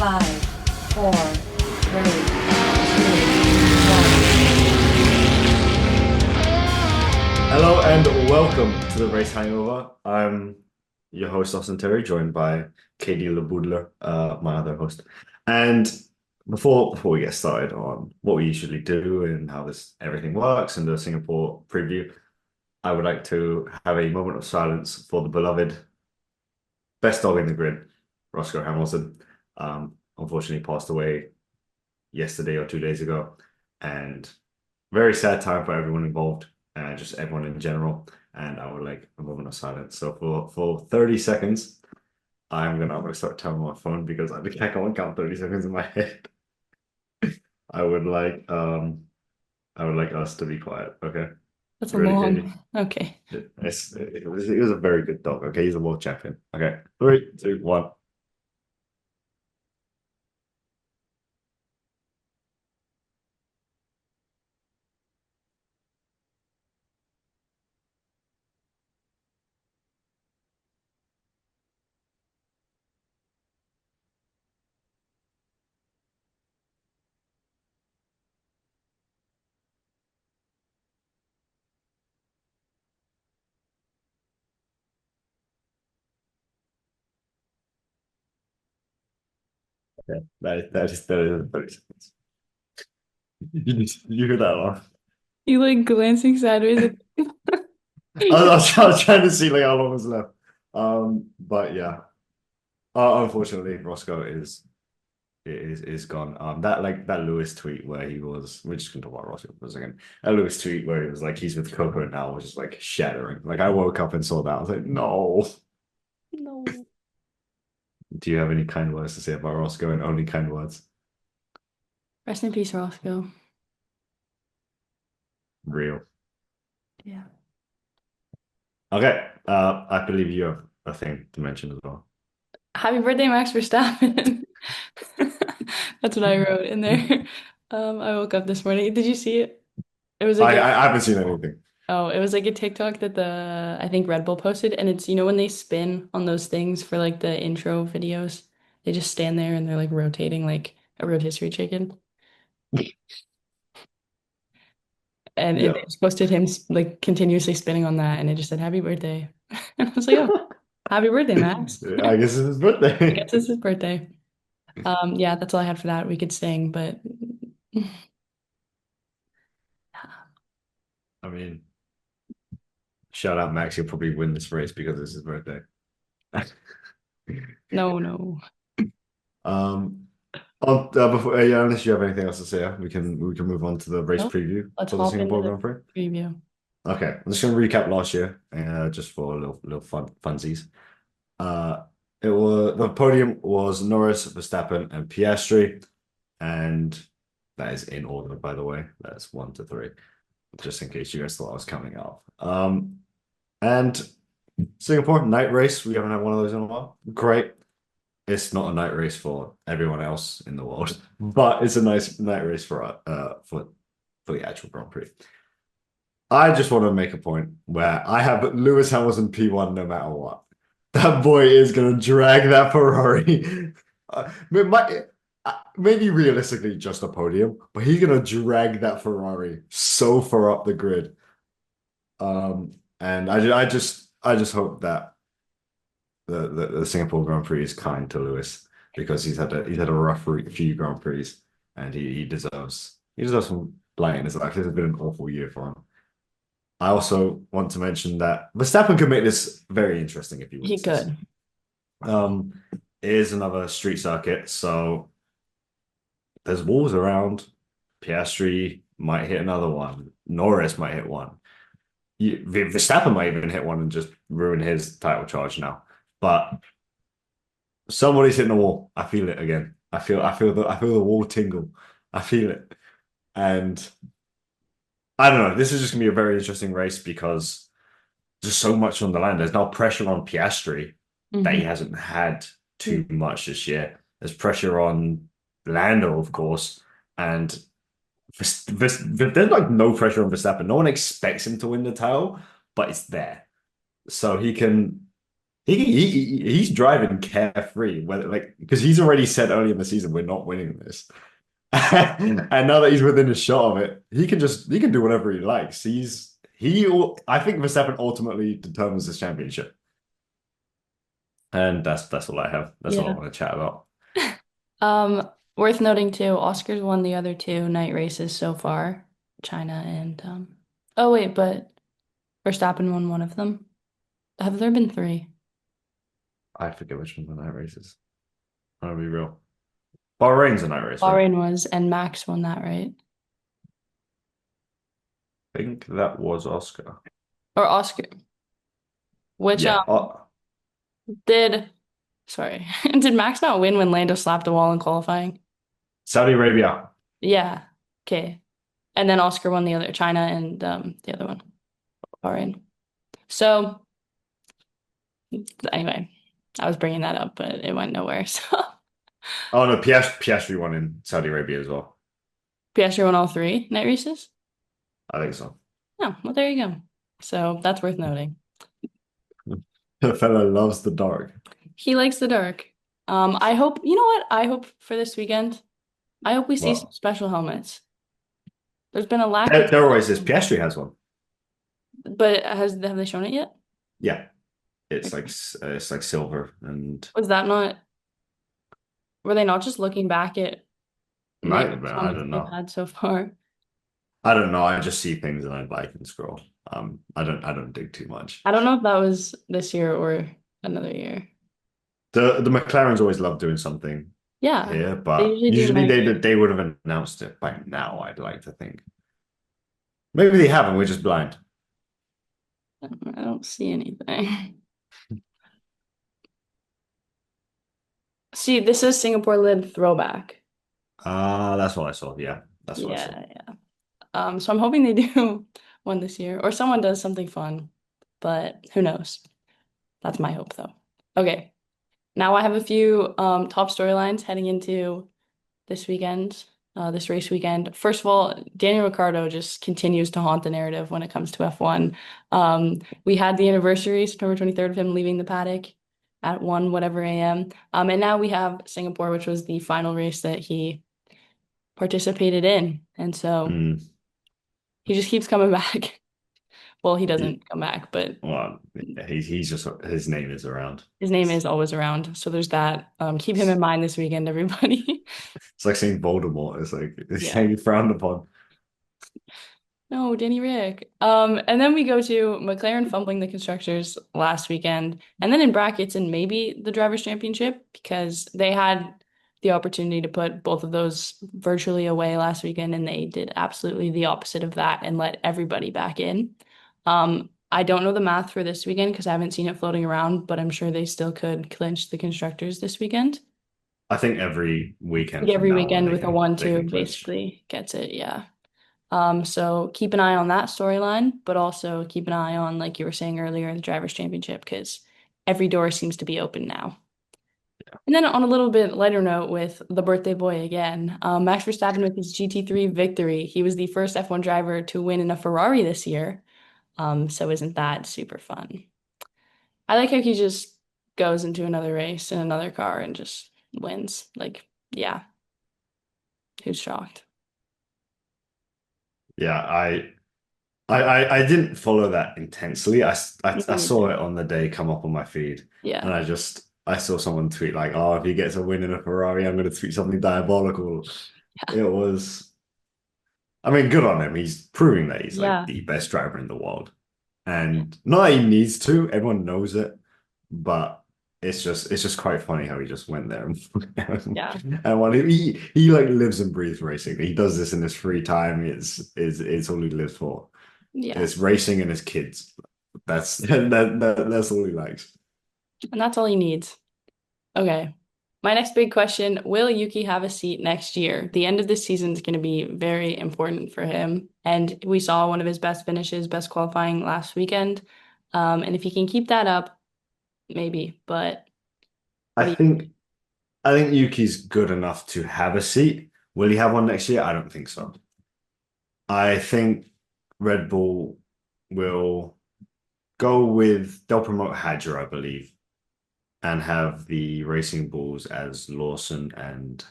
Five, four, three, two, Hello and welcome to the Race Hangover. I'm your host, Austin Terry, joined by Katie LeBoudler, my other host. And before we get started on what we usually do and how this everything works and the Singapore preview, I would like to have a moment of silence for the beloved best dog in the grid, Roscoe Hamilton. Unfortunately passed away yesterday or 2 days ago, and very sad time for everyone involved, just everyone in general. And I would like a moment of silence. So for 30 seconds, I'm gonna start telling my phone because I can't count 30 seconds in my head. I would like I would like us to be quiet. Okay. That's a You ready, Katie? long. Okay. It was a very good dog. Okay, he's a world champion. Okay. Three, two, one. Okay. That is 30 seconds. You hear that laugh? You like glancing sideways at I was trying to see like how long was left. But yeah. Unfortunately, Roscoe is gone. That Lewis tweet where he was. We're just gonna talk about Roscoe for a second. That Lewis tweet where he was like he's with Coco now was just like shattering. Like I woke up and saw that. I was like, no. No. Do you have any kind words to say about Roscoe and only kind words? Rest in peace, Roscoe. Real. Yeah. Okay. I believe you have a thing to mention as well. Happy birthday, Max Verstappen. That's what I wrote in there. I woke up this morning. Did you see it? It was like I haven't seen anything. it was like a TikTok that I think Red Bull posted, and it's when they spin on those things for like the intro videos, they just stand there and they're like rotating like a rotisserie chicken. And it Yeah. just posted him like continuously spinning on that, and it just said happy birthday. And I was like, oh, happy birthday, Max. I guess it's his I birthday. guess it's his birthday. Yeah, that's all I had for that. We could sing, but I mean, shout out Max. He'll probably win this race because it's his birthday. no, no. Um, before yeah, unless you have anything else to say, we can move on to the race No, preview let's for the hop into Singapore the Grand Prix. preview. Okay, I'm just gonna recap last year, just for a little funsies. Uh, it was the podium was Norris, Verstappen, and Piastri, and that is in order, by the way. That's one to three, just in case you guys thought I was counting out. And Singapore night race, we haven't had one of those in a while. Great. It's not a night race for everyone else in the world, but it's a nice night race for the actual Grand Prix. I just want to make a point where I have Lewis Hamilton P1 no matter what. That boy is gonna drag that Ferrari. Maybe realistically just a podium, but he's gonna drag that Ferrari so far up the grid. And I just hope that the Singapore Grand Prix is kind to Lewis because he's had a rough few Grand Prix, and he deserves some light in his life. This has been an awful year for him. I also want to mention that Verstappen could make this very interesting if he He wins this. could. Um, it is another street circuit, so there's walls around. Piastri might hit another one. Norris might hit one. Verstappen might even hit one and just ruin his title charge now. But somebody's hitting the wall. I feel it again. I feel the wall tingle. I feel it. And I don't know. This is just gonna be a very interesting race because there's so much on the line. There's now pressure on Piastri that he Hmm. hasn't had too much this year. There's pressure on Lando, of course, and there's like no pressure on Verstappen. No one expects him to win the title, but it's there, so he can. he's driving carefree, whether like because he's already said early in the season we're not winning this. And now that he's within a shot of it, he can do whatever he likes. I think Verstappen ultimately determines this championship. And that's all I have. That's all I Yeah. want to chat about. Worth noting too, Oscar's won the other two night races so far, China and oh wait, but Verstappen won one of them. Have there been three? I forget which one the night races. I'll be real. Bahrain's a night race, right? Bahrain was, and Max won that, right? I think that was Oscar. Or Oscar, which Yeah. did sorry, did Max not win when Lando slapped a wall in qualifying? Saudi Arabia. Yeah. Okay. And then Oscar won the other, China and the other one, Bahrain. So anyway, I was bringing that up, but it went nowhere. So Oh no, Piastri won in Saudi Arabia as well. Piastri won all three night races. I think so. Oh, well, there you go. So that's worth noting. The fella loves the dark. He likes the dark. I hope, you know what? I hope for this weekend, I hope we see some Well, special helmets. There's been a lack of there always special is. helmets. Piastri has one. But have they shown it yet? Yeah, Okay. it's like silver and Was that not, were they not just looking back at night might have been. I helmets don't they've know. had so far? I don't know. I just see things and I like and scroll. I don't dig too much. I don't know if that was this year or another year. The McLarens always love doing something Yeah, here, they but usually do usually night. they would have announced it by now, I'd like to think. Maybe they haven't, we're just blind. I don't see anything. See, this is Singapore lid throwback. That's what I saw. Yeah, that's what I saw. Yeah, yeah. So I'm hoping they do one this year, or someone does something fun, but who knows? That's my hope, though. Okay, now I have a few top storylines heading into this weekend, this race weekend. First of all, Daniel Ricciardo just continues to haunt the narrative when it comes to F1. We had the anniversary, September 23rd, of him leaving the paddock at 1 whatever a.m. And now we have Singapore, which was the final race that he participated in. And so Mm. he just keeps coming back. Well, he He- doesn't come back, but well, he's just his name is around. his name is always around. So there's that. Keep him in mind this weekend, everybody. It's like saying Voldemort. It's like it's Yeah. saying frowned upon. No, Danny Rick. And then we go to McLaren fumbling the constructors last weekend, and then in brackets and maybe the drivers' championship because they had the opportunity to put both of those virtually away last weekend, and they did absolutely the opposite of that and let everybody back in. I don't know the math for this weekend because I haven't seen it floating around, but I'm sure they still could clinch the constructors this weekend. I think every weekend Like from every now on weekend with a they 1-2 can clinch. basically gets it, yeah. So keep an eye on that storyline, but also keep an eye on, like you were saying earlier, the Drivers' Championship because every door seems to be open now. And then on a little bit lighter note with the birthday boy again, Max Verstappen with his GT3 victory. He was the first F1 driver to win in a Ferrari this year. So isn't that super fun? I like how he just goes into another race in another car and just wins. Like, yeah, who's shocked? Yeah, I didn't follow that intensely. Me I saw neither. it on the day come up on my feed, and Yeah. I saw someone tweet like, "Oh, if he gets a win in a Ferrari, I'm going to tweet something diabolical." It was, I mean, good on him. He's proving that he's like Yeah. the best driver in the world, and not that he needs to. Everyone knows it, but it's just quite funny how he just went there Yeah. and when he like lives and breathes racing. He does this in his free time. It's all he lives for. Yeah. It's racing and his kids. That's all he likes. And that's all he needs. Okay. My next big question, will Yuki have a seat next year? The end of this season is going to be very important for him. And we saw one of his best finishes, best qualifying last weekend. And if he can keep that up, maybe. But I what do you think think? I think Yuki's good enough to have a seat. Will he have one next year? I don't think so. I think Red Bull will they'll promote Hadger, I believe. and have the Racing Bulls as Lawson and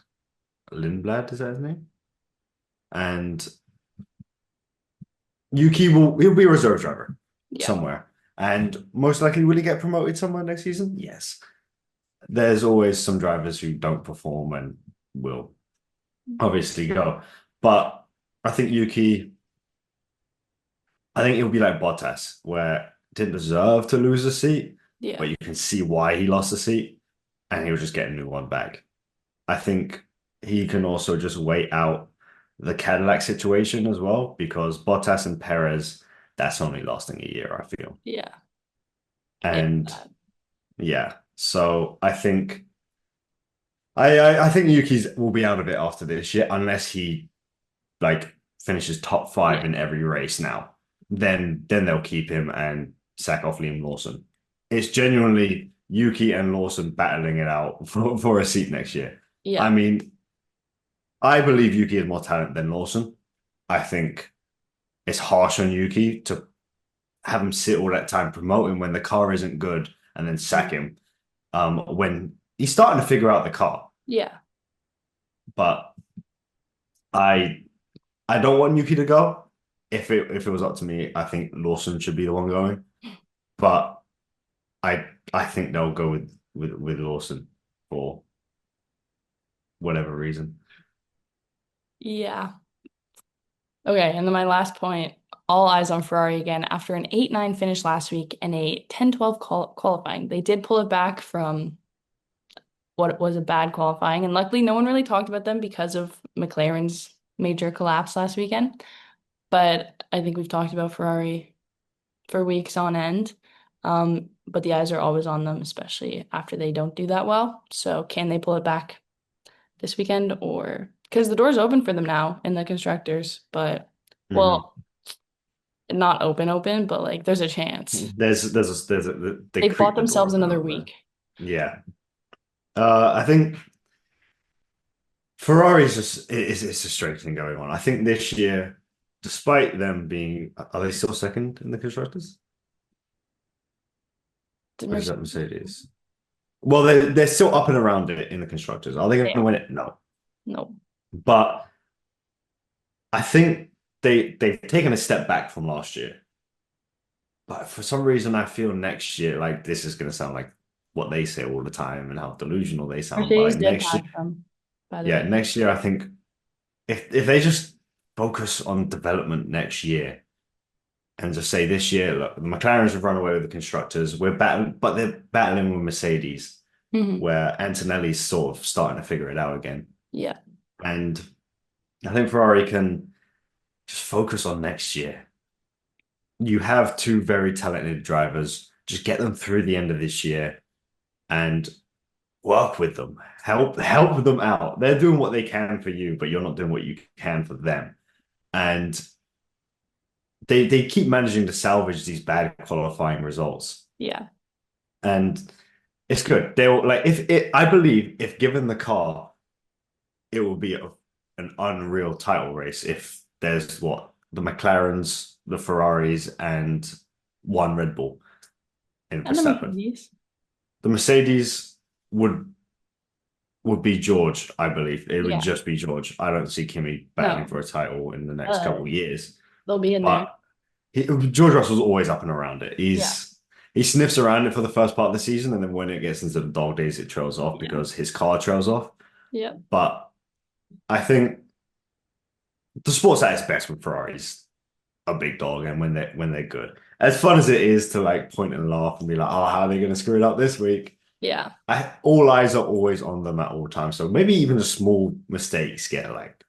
Lindblad, is that his name? And Yuki he'll be a reserve driver Yeah. somewhere. And most likely will he get promoted somewhere next season? Yes. There's always some drivers who don't perform and will obviously go. But I think I think it'll be like Bottas, where didn't deserve to lose a seat, Yeah. but you can see why he lost the seat, and he'll just get a new one back. I think he can also just wait out the Cadillac situation as well, because Bottas and Perez, that's only lasting a year, I feel. Yeah. If And that. yeah, so I think Yuki's will be out of it after this year, unless he like finishes top five Yeah. in every race now. Then they'll keep him and sack off Liam Lawson. It's genuinely Yuki and Lawson battling it out for a seat next year. I Yeah. mean, I believe Yuki has more talent than Lawson. I think it's harsh on Yuki to have him sit all that time promoting when the car isn't good and then sack Mhm. him when he's starting to figure out the car. Yeah. But I I don't want Yuki to go. If it was up to me, I think Lawson should be the one going. But I think they'll go with Lawson for whatever reason. Yeah. Okay, and then my last point, all eyes on Ferrari again after an 8-9 finish last week and a 10-12 qualifying. They did pull it back from what was a bad qualifying, and luckily no one really talked about them because of McLaren's major collapse last weekend. But I think we've talked about Ferrari for weeks on end. But the eyes are always on them, especially after they don't do that well. So can they pull it back this weekend or because the door's open for them now in the constructors, but Mhm. well, not open, but like there's a chance. They They've bought creep the door themselves open another over there. week. Yeah. I think Ferrari's just it's a strange thing going on. I think this year, despite them being, are they still second in the constructors? The Or is that Mercedes, Mercedes? Well, they're still up and around it in the constructors. Are they going they to are. win it? No. No. But I think they've taken a step back from last year. But for some reason, I feel next year, like this is going to sound like what they say all the time and how delusional they sound. But Mercedes like did next year, pass them, by the yeah, way. next year, I think if they just focus on development next year and just say this year, look, the McLarens have run away with the constructors. We're battling, but they're battling with Mercedes, Hmm. where Antonelli's sort of starting to figure it out again. Yeah. And I think Ferrari can just focus on next year. You have two very talented drivers. Just get them through the end of this year and work with them. Help them out. They're doing what they can for you, but you're not doing what you can for them. And they keep managing to salvage these bad qualifying results. Yeah. And it's good. They'll like if it I believe if given the car, it will be an unreal title race if there's what the McLarens, the Ferraris, and one Red Bull in And the Verstappen. Mercedes. The Mercedes would would be George, I believe. It would Yeah. just be George. I don't see Kimi battling No. for a title in the next Uh, couple of years. they'll be in there. But George Russell's always up and around it. Yeah. He sniffs around it for the first part of the season, and then when it gets into the dog days, it trails off Yeah. because his car trails off. Yeah. But I think the sport's at its best when Ferrari's a big dog and when they're good. As fun as it is to like point and laugh and be like, oh, how are they going to screw it up this week? Yeah. All eyes are always on them at all times. So maybe even the small mistakes get like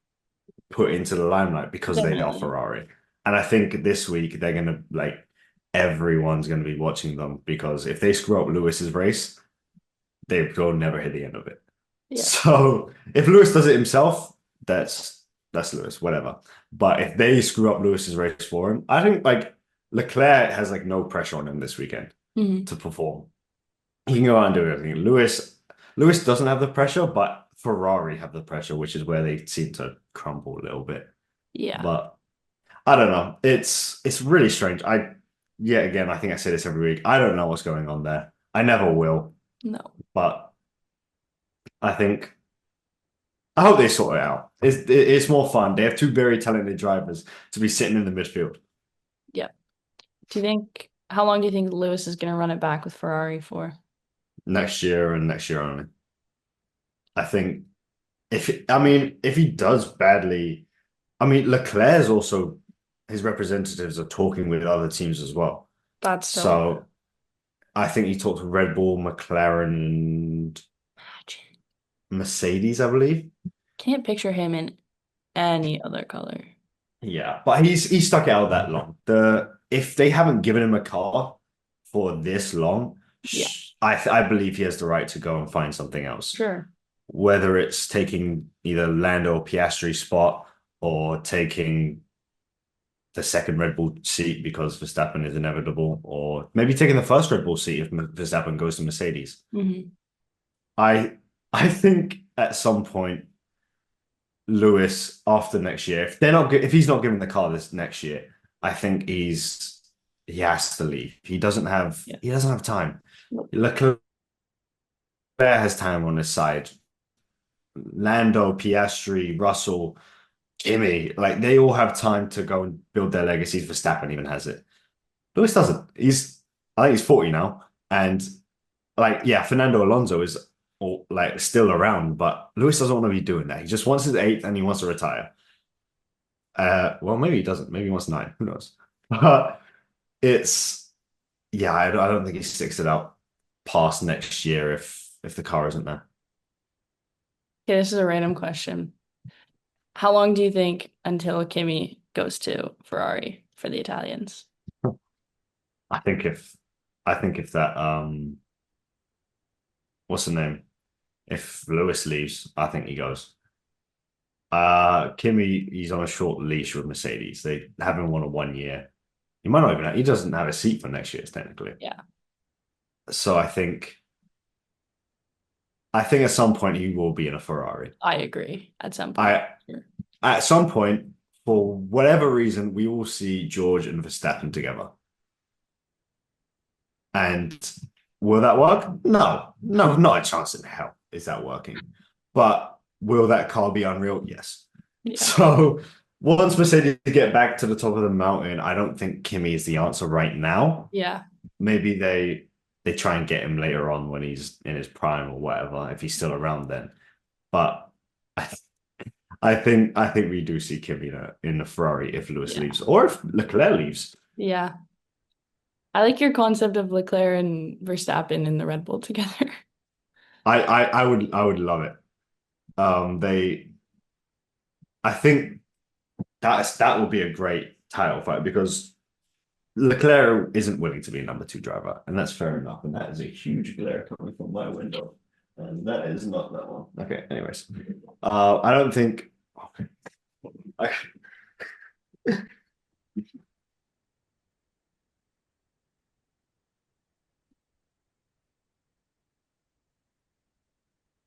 put into the limelight because they are Definitely. Ferrari. And I think this week they're gonna like everyone's gonna be watching them because if they screw up Lewis's race, they will never hit the end of it. Yeah. So if Lewis does it himself, that's Lewis, whatever. But if they screw up Lewis's race for him, I think like Leclerc has like no pressure on him this weekend Hmm. to perform. He can go out and do everything. Lewis doesn't have the pressure, but Ferrari have the pressure, which is where they seem to crumble a little bit. Yeah. But I don't know. It's really strange. Yet again, I think I say this every week. I don't know what's going on there. I never will. No. But I think I hope they sort it out. It's more fun. They have two very talented drivers to be sitting in the midfield Yeah. How long do you think Lewis is going to run it back with Ferrari for? next year and next year only. I think if he does badly, I mean Leclerc's also his representatives are talking with other teams as well. That's so So I think he talked to Red Bull, McLaren, and imagine. Mercedes, I believe. Can't picture him in any other color. Yeah, but he's stuck it out that long. If they haven't given him a car for this long, Yeah, I believe he has the right to go and find something else. sure. Whether it's taking either Lando or Piastri's spot or taking the second Red Bull seat because Verstappen is inevitable, or maybe taking the first Red Bull seat if Verstappen goes to Mercedes. Hmm. I I think at some point Lewis after next year, if he's not given the car this next year, I think he has to leave. Yeah. He doesn't have time. Nope. Leclerc has time on his side. Lando, Piastri, Russell, Kimi, like they all have time to go and build their legacies. Verstappen even has it. Lewis doesn't. I think he's 40 now. And like, yeah, Fernando Alonso is like still around, but Lewis doesn't want to be doing that. He just wants his eighth and he wants to retire. Well, maybe he doesn't. Maybe he wants nine. Who knows? But it's yeah, I don't think he sticks it out past next year if the car isn't there. Okay, this is a random question. How long do you think until Kimi goes to Ferrari for the Italians? I think if I think if that what's the name? If Lewis leaves, I think he goes. Kimi, he's on a short leash with Mercedes. They haven't won a 1 year. He might not even he doesn't have a seat for next year, technically. Yeah, So I think at some point he will be in a Ferrari. I agree at some point. I Sure. At some point, for whatever reason, we will see George and Verstappen together. And will that work? No, no, not a chance in hell is that working. But will that car be unreal? Yes. Yeah. So once Mercedes get back to the top of the mountain, I don't think Kimi is the answer right now. Yeah. Maybe they try and get him later on when he's in his prime or whatever, if he's still around then. But I, I think we do see Kimi in the Ferrari if Lewis Yeah. leaves or if Leclerc leaves. Yeah. I like your concept of Leclerc and Verstappen in the Red Bull together. I would love it. They I think that would be a great title fight because Leclerc isn't willing to be a number two driver, and that's fair enough. And that is a huge glare coming from my window, and that is not that one. Okay, anyways, I don't think. Okay, I,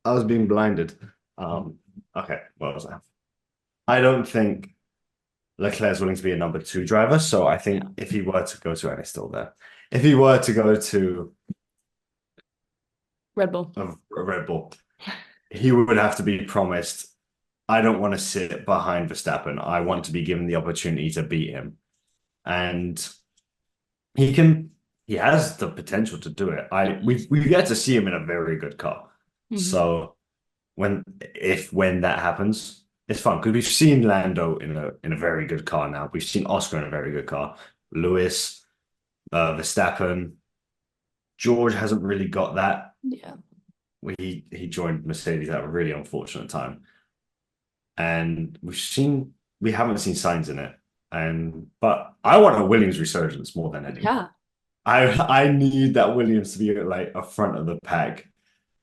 I was being blinded. Okay, what was that? I don't think Leclerc's willing to be a number two driver, so I Yeah. think if he were to go to, and he's still there, if he were to go to Red Bull. a Red Bull, he would have to be promised, I don't want to sit behind Verstappen. I want to be given the opportunity to beat him. And he can, he has the potential to do it. We get to see him in a very good car. Hmm. So when that happens, it's fun because we've seen Lando in a very good car now. We've seen Oscar in a very good car. Lewis, Verstappen, George hasn't really got that. Yeah. He joined Mercedes at a really unfortunate time. And we haven't seen signs in it. But I want a Williams resurgence more than anything. Yeah. I need that Williams to be like a front of the pack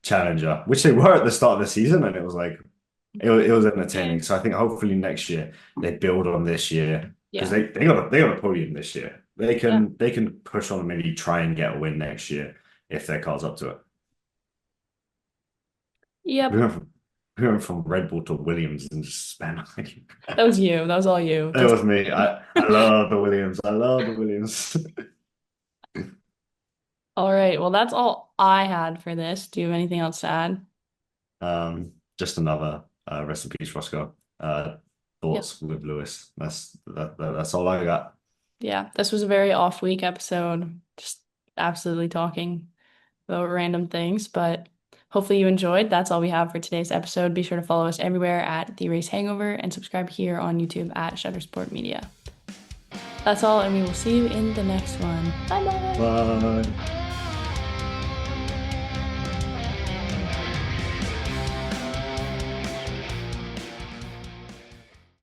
challenger, which they were at the start of the season, and it was like it was entertaining. And So I think hopefully next year they build on this year because yeah. they got a podium this year. Yeah. They can push on and maybe try and get a win next year if their car's up to it. We Yep. went from, we went from Red Bull to Williams in just span. That was you. That was all you. It Just was me. I love the Williams. I love the Williams. All right. Well, that's all I had for this. Do you have anything else to add? Just another rest in peace, Roscoe. Yep. Thoughts with Lewis. That's all I got. Yeah, this was a very off week episode. Just absolutely talking about random things, but hopefully you enjoyed. That's all we have for today's episode. Be sure to follow us everywhere at The Race Hangover and subscribe here on YouTube at Shuttersport Media. That's all, and we will see you in the next one. Bye bye. Bye.